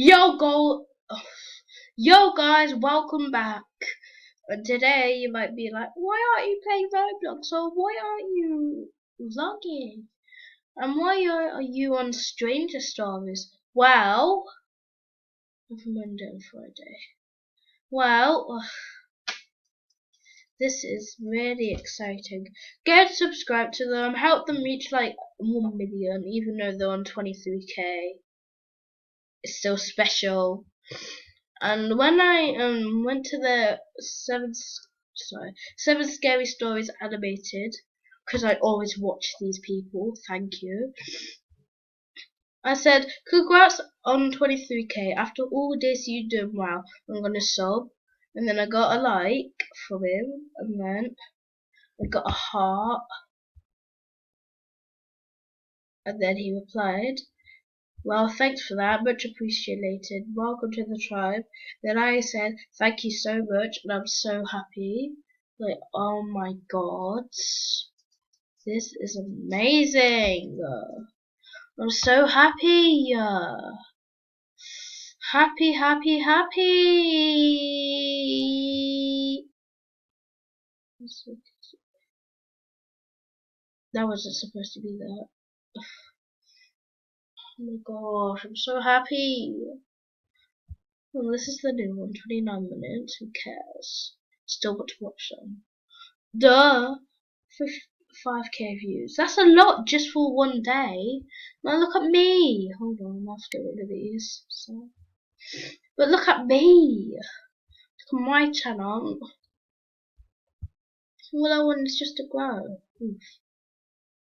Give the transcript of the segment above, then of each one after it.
Yo guys, welcome back. And today you might be like, why aren't you playing Roblox, or why aren't you vlogging? And why are you on Stranger Stories? Well, Monday and Friday. Well, this is really exciting. Go and subscribe to them, help them reach like 1 million, even though they're on 23k. It's still special. And when I went to the seven scary stories animated, because I always watch these people, thank you, I said congrats on 23k, after all this you doing well, I'm gonna sub. And then I got a like from him, and then I got a heart, and then he replied, well, thanks for that, much appreciated, welcome to the tribe. Then I said, thank you so much, and I'm so happy. Like, oh my god, this is amazing. I'm so happy. Happy. That wasn't supposed to be that. Oh my gosh, I'm so happy. Well, this is the new one, 29 minutes, who cares? Still got to watch them. Duh! 5k views. That's a lot just for one day. Now look at me. Hold on, I have to get rid of these. So. But look at me. Look at my channel. All I want is just to grow. Oof.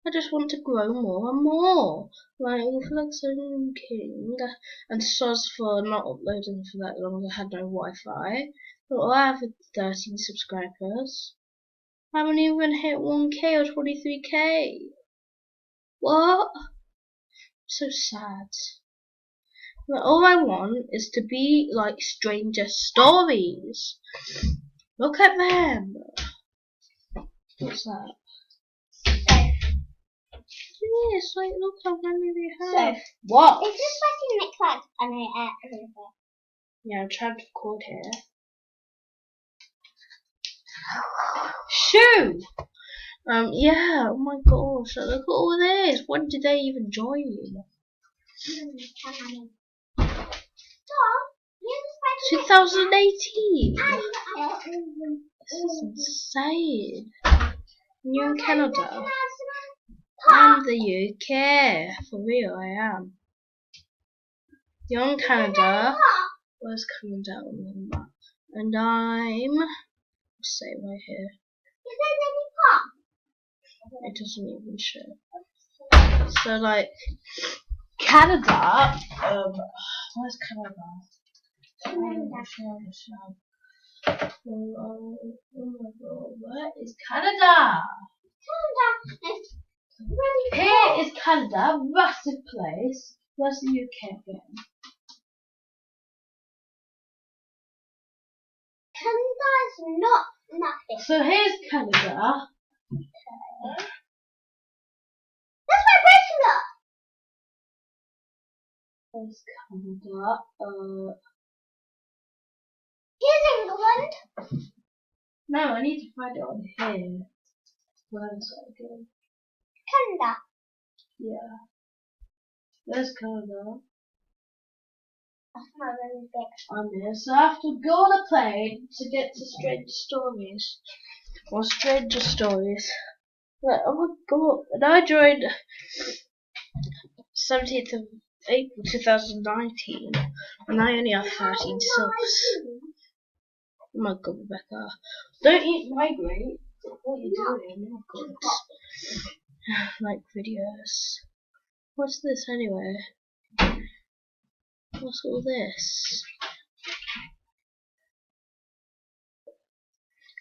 I just want to grow more and more. Like Flux and King and Soz for not uploading for that long. I had no Wi-Fi. But I have 13 subscribers. I haven't even hit 1k or 23k. What? I'm so sad. But all I want is to be like Stranger Stories. Look at them. What's that? Yes, like look how many they have. What? Is this like a next one? Yeah, I'm trying to record here. Shoo! Yeah, oh my gosh, look at all this. When did they even join you? 2018. This is insane. You're in Canada. I'm the UK. For real, I am. You're in Canada. Where's Canada on the map? And I'm, let's say right here. It doesn't even show. So like Canada, where's Canada? Where is Canada? Here is Canada, massive place. Where's the UK again? Canada is not nothing. So here's Canada. Okay. That's my bracelet. Where's Canada? Here's England. No, I need to find it on here. Where is it again? Canada. Yeah. There's Canada. That's my really big. I'm here, so I have to go on a plane to get to Stranger Stories. Or Stranger Stories. Like, oh my god. And I joined 17th of April 2019. And I only have 13 subs. Oh my god, Rebecca. Don't eat migrate. What are you doing? Oh god. Like videos. What's this anyway? What's all this?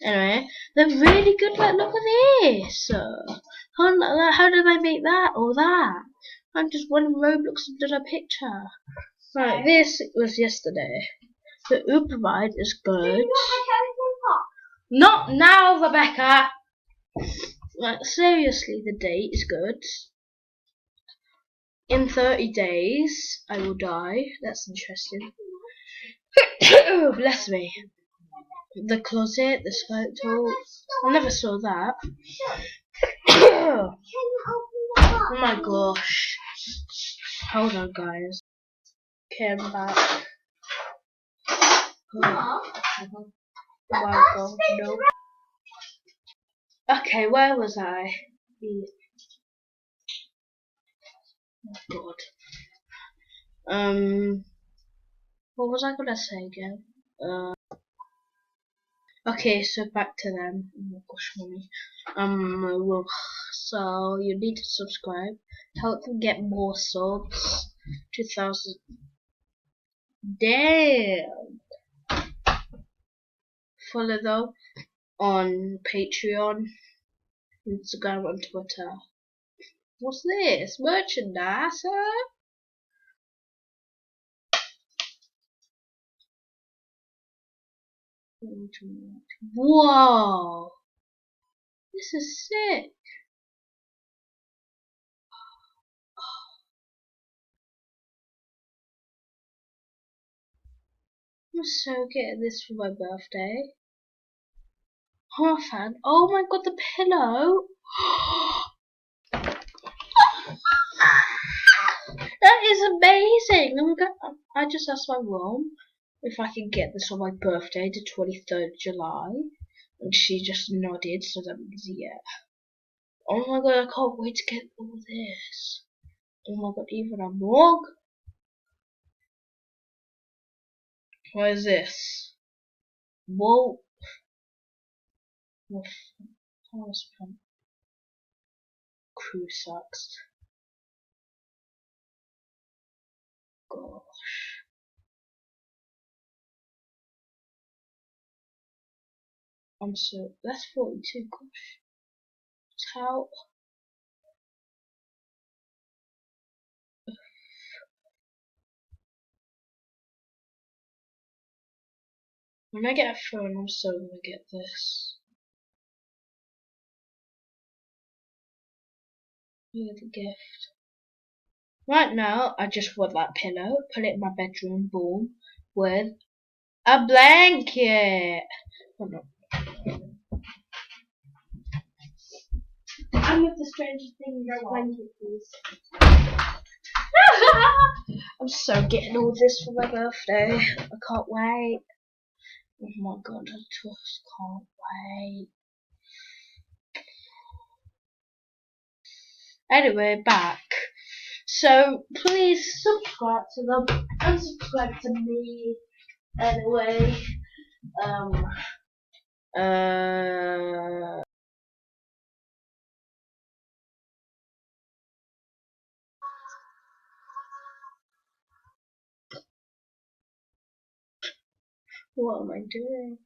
Anyway, they're really good. Like, look at this. How did I make that or that? I'm just one Roblox and did a picture. Right, this was yesterday. The Uber ride is good. Not now, Rebecca. Like, seriously, the date is good. in 30 days I will die. That's interesting. Bless me. The closet, the photo. I never saw that. Oh my gosh. Hold on, guys. Okay, I'm back. Oh my god, no. Okay, where was I? Oh god. What was I gonna say again? Okay, so back to them. Oh my gosh, mommy. Well, so you need to subscribe to help them get more subs. 2,000. Damn. Follow them on Patreon, Instagram, and Twitter. What's this? Merchandise, huh? Whoa! This is sick. I'm so getting this for my birthday. I'm a fan. Oh my god, the pillow! That is amazing! I just asked my mom if I can get this on my birthday, the 23rd of July, and she just nodded, so that means yeah. Oh my god, I can't wait to get all this. Oh my god, even a mug? What is this? Whoa. Crew sucks. Gosh. I'm so. That's 42. Gosh. How. When I get a phone, I'm so gonna get this. Look at the gift. Right now, I just want that pillow, put it in my bedroom, boom, with a blanket. Hold on. I'm with the Stranger Things blanket, please. I'm so getting all this for my birthday. I can't wait. Oh my god, I just can't wait. Anyway, back. So please subscribe to them and subscribe to me. Anyway, uh, what am I doing?